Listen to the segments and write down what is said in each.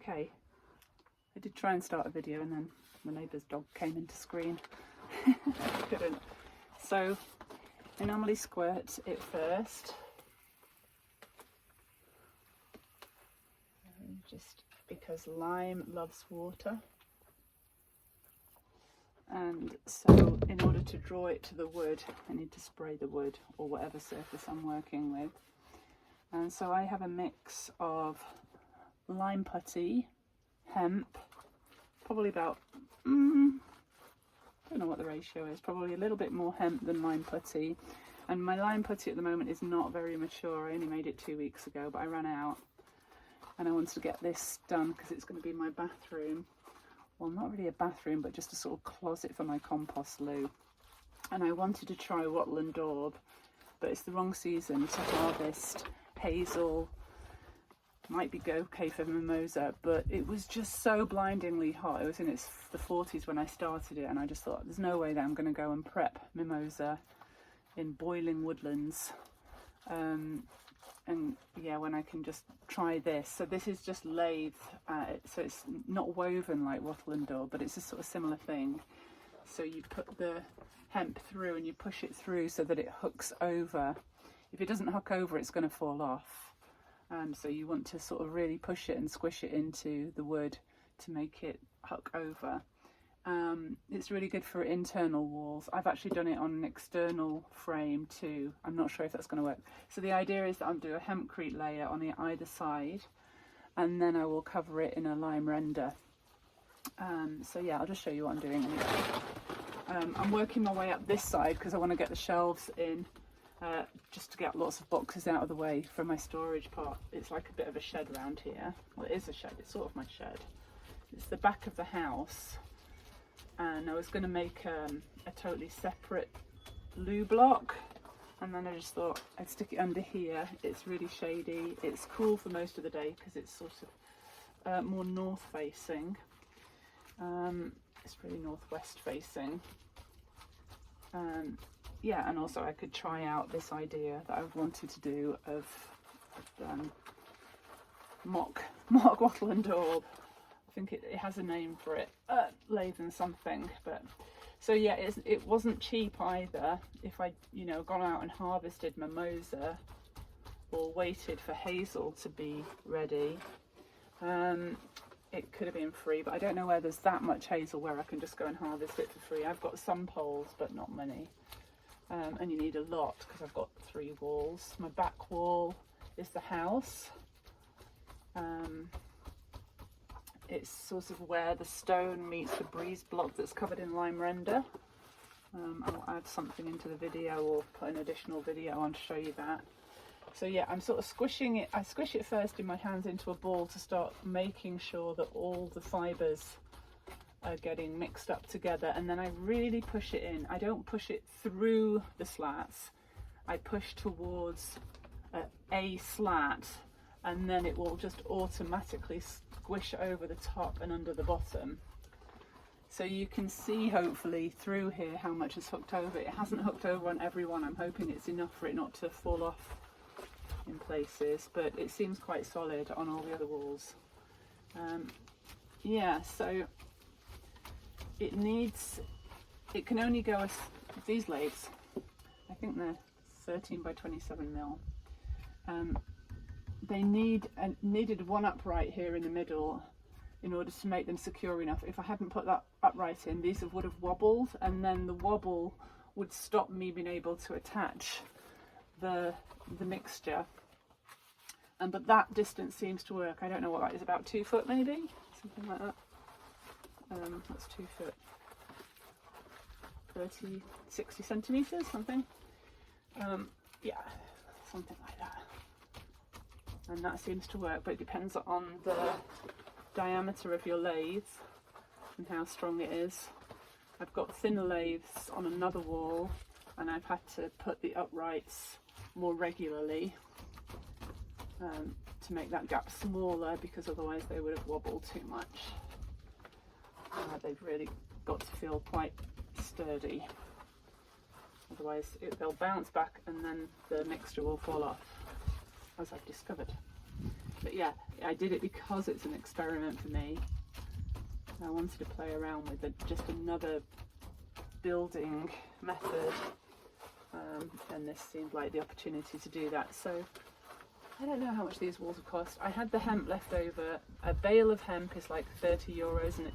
okay. I did try and start a video and then my neighbour's dog came into screen. Couldn't. So I normally squirt it first. Just because lime loves water. And so in order to draw it to the wood, I need to spray the wood or whatever surface I'm working with. And so I have a mix of lime putty, hemp, probably about, I don't know what the ratio is, probably a little bit more hemp than lime putty. And my lime putty at the moment is not very mature. I only made it 2 weeks ago, but I ran out. And I wanted to get this done because it's going to be my bathroom. Well, not really a bathroom, but just a sort of closet for my compost loo. And I wanted to try wattle and daub, but it's the wrong season to harvest hazel. Might be okay for mimosa, but it was just so blindingly hot. It was in the 40s when I started it, and I just thought there's no way that I'm going to go and prep mimosa in boiling woodlands. And yeah, when I can just try this. So this is just lathe, so it's not woven like wattle and daub, but it's a sort of similar thing. So you put the hemp through and you push it through so that it hooks over. If it doesn't hook over, it's going to fall off. So you want to sort of really push it and squish it into the wood to make it hook over. It's really good for internal walls. I've actually done it on an external frame too. I'm not sure if that's going to work. So the idea is that I'll do a hempcrete layer on either side, and then I will cover it in a lime render. So yeah, I'll just show you what I'm doing. I'm working my way up this side because I want to get the shelves in, just to get lots of boxes out of the way for my storage part. It's like a bit of a shed around here. Well, it is a shed. It's sort of my shed. It's the back of the house. And I was going to make a totally separate loo block, and then I just thought I'd stick it under here. It's really shady, it's cool for most of the day because it's sort of more north facing. It's really northwest facing. Yeah, and also I could try out this idea that I've wanted to do of mock wattle and daub. I think it has a name for it, lathe and something. But so yeah, it wasn't cheap either. If I gone out and harvested mimosa or waited for hazel to be ready, it could have been free. But I don't know where there's that much hazel where I can just go and harvest it for free. I've got some poles but not many, and you need a lot because I've got 3 walls. My back wall is the house. It's sort of where the stone meets the breeze block that's covered in lime render. I'll add something into the video or put an additional video on to show you that. So yeah, I'm sort of squishing it. I squish it first in my hands into a ball to start making sure that all the fibres are getting mixed up together, and then I really push it in. I don't push it through the slats. I push towards a slat, and then it will just automatically squish over the top and under the bottom. So you can see hopefully through here how much is hooked over. It hasn't hooked over on every one. I'm hoping it's enough for it not to fall off in places, but it seems quite solid on all the other walls. Yeah, so it can only go as these lathes. I think they're 13 by 27 mil. They needed one upright here in the middle in order to make them secure enough. If I hadn't put that upright in, these would have wobbled, and then the wobble would stop me being able to attach the mixture. But that distance seems to work. I don't know what that is, about 2 foot maybe, something like that. That's 2 foot, 60 centimeters, something. Yeah, something like that. And that seems to work, but it depends on the diameter of your lathe and how strong it is. I've got thinner lathes on another wall, and I've had to put the uprights more regularly to make that gap smaller, because otherwise they would have wobbled too much. They've really got to feel quite sturdy, otherwise they'll bounce back and then the mixture will fall off, as I've discovered. But yeah, I did it because it's an experiment for me. I wanted to play around with just another building method, and this seemed like the opportunity to do that. So I don't know how much these walls have cost. I had the hemp left over. A bale of hemp is like €30,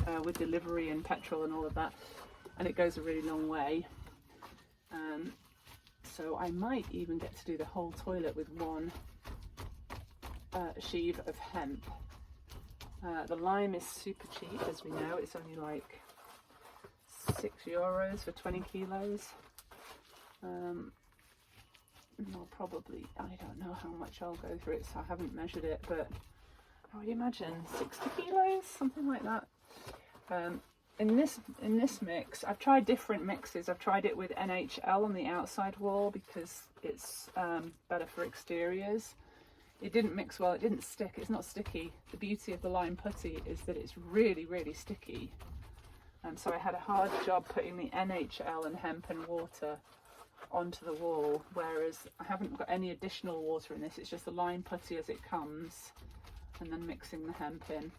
and with delivery and petrol and all of that, and it goes a really long way. So I might even get to do the whole toilet with one sheave of hemp. The lime is super cheap, as we know. It's only like €6 for 20 kilos. I'll probably, I don't know how much I'll go through it, so I haven't measured it, but I would imagine 60 kilos, something like that. In this mix, I've tried different mixes. I've tried it with NHL on the outside wall because it's better for exteriors. It didn't mix well, it didn't stick, it's not sticky. The beauty of the lime putty is that it's really, really sticky. So I had a hard job putting the NHL and hemp and water onto the wall, whereas I haven't got any additional water in this. It's just the lime putty as it comes, and then mixing the hemp in.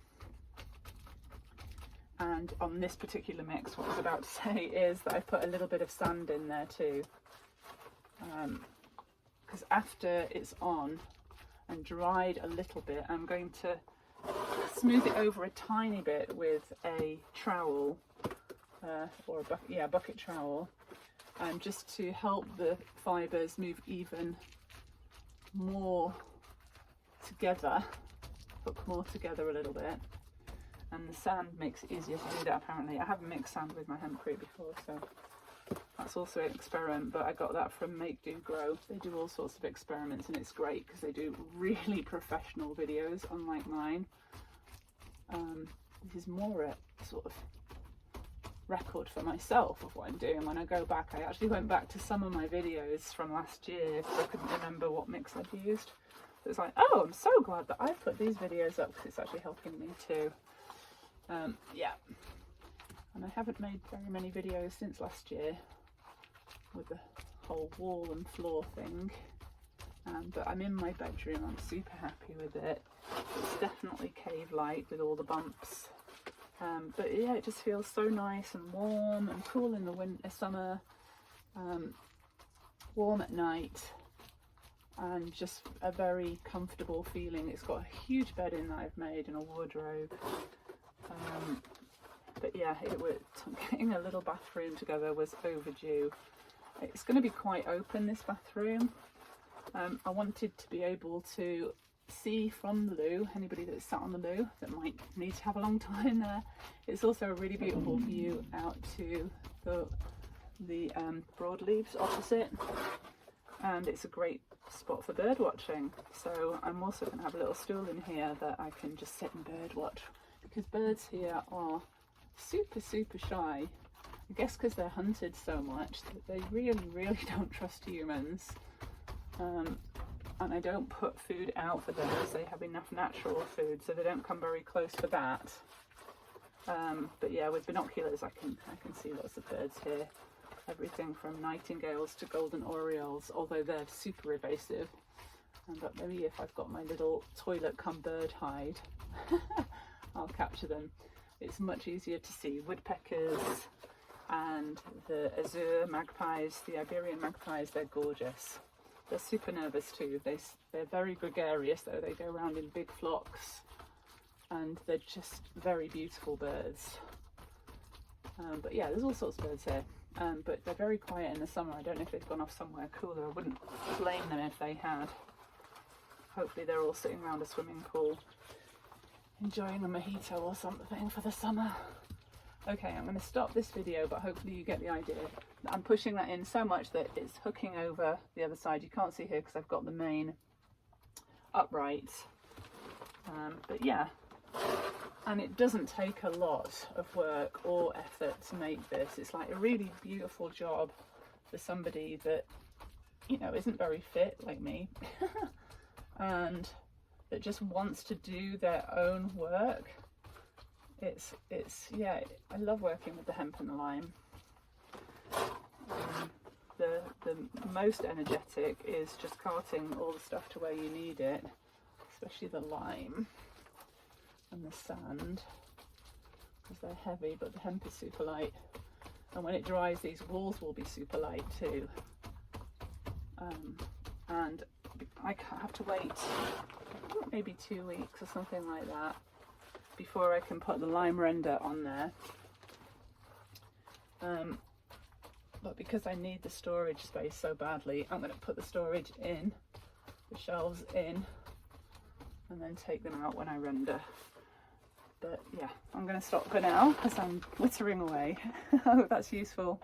And on this particular mix, what I was about to say is that I put a little bit of sand in there too, because after it's on and dried a little bit, I'm going to smooth it over a tiny bit with a trowel, or a bucket trowel, just to help the fibres move even more together, hook more together a little bit. And the sand makes it easier to do that, apparently. I haven't mixed sand with my hempcrete before, so that's also an experiment, but I got that from Make Do Grow. They do all sorts of experiments, and it's great because they do really professional videos, unlike mine. This is more a sort of record for myself of what I'm doing. When I go back, I actually went back to some of my videos from last year because I couldn't remember what mix I'd used. So it's like, oh, I'm so glad that I've put these videos up because it's actually helping me too. Yeah, and I haven't made very many videos since last year with the whole wall and floor thing, but I'm in my bedroom. I'm super happy with it. It's definitely cave-like with all the bumps, but yeah, it just feels so nice and warm and cool in the winter, summer, warm at night, and just a very comfortable feeling. It's got a huge bed in that I've made and a wardrobe. But yeah, getting a little bathroom together was overdue. It's going to be quite open, this bathroom. I wanted to be able to see from the loo, anybody that's sat on the loo that might need to have a long time there. It's also a really beautiful view out to the broadleaves opposite, and it's a great spot for bird watching. So I'm also going to have a little stool in here that I can just sit and bird watch, because birds here are super shy. I guess because they're hunted so much that they really don't trust humans, and I don't put food out for them because they have enough natural food, so they don't come very close for that. But yeah, with binoculars I can see lots of birds here, everything from nightingales to golden orioles, although they're super evasive. But maybe if I've got my little toilet cum bird hide I'll capture them. It's much easier to see woodpeckers and the azure magpies, the Iberian magpies. They're gorgeous. They're super nervous too. They're very gregarious though. They go around in big flocks, and they're just very beautiful birds. But yeah, there's all sorts of birds here, but they're very quiet in the summer. I don't know if they've gone off somewhere cooler. I wouldn't blame them if they had. Hopefully they're all sitting around a swimming pool enjoying a mojito or something for the summer. Okay, I'm going to stop this video, but hopefully you get the idea. I'm pushing that in so much that it's hooking over the other side. You can't see here because I've got the main upright, but yeah, and it doesn't take a lot of work or effort to make this. It's like a really beautiful job for somebody that, you know, isn't very fit like me and that just wants to do their own work. It's yeah, I love working with the hemp and the lime. The most energetic is just carting all the stuff to where you need it, especially the lime and the sand, because they're heavy, but the hemp is super light. And when it dries, these walls will be super light too. And I have to wait maybe 2 weeks or something like that before I can put the lime render on there. But because I need the storage space so badly, I'm going to put the storage in, the shelves in, and then take them out when I render. But yeah, I'm going to stop for now because I'm wittering away. I hope that's useful.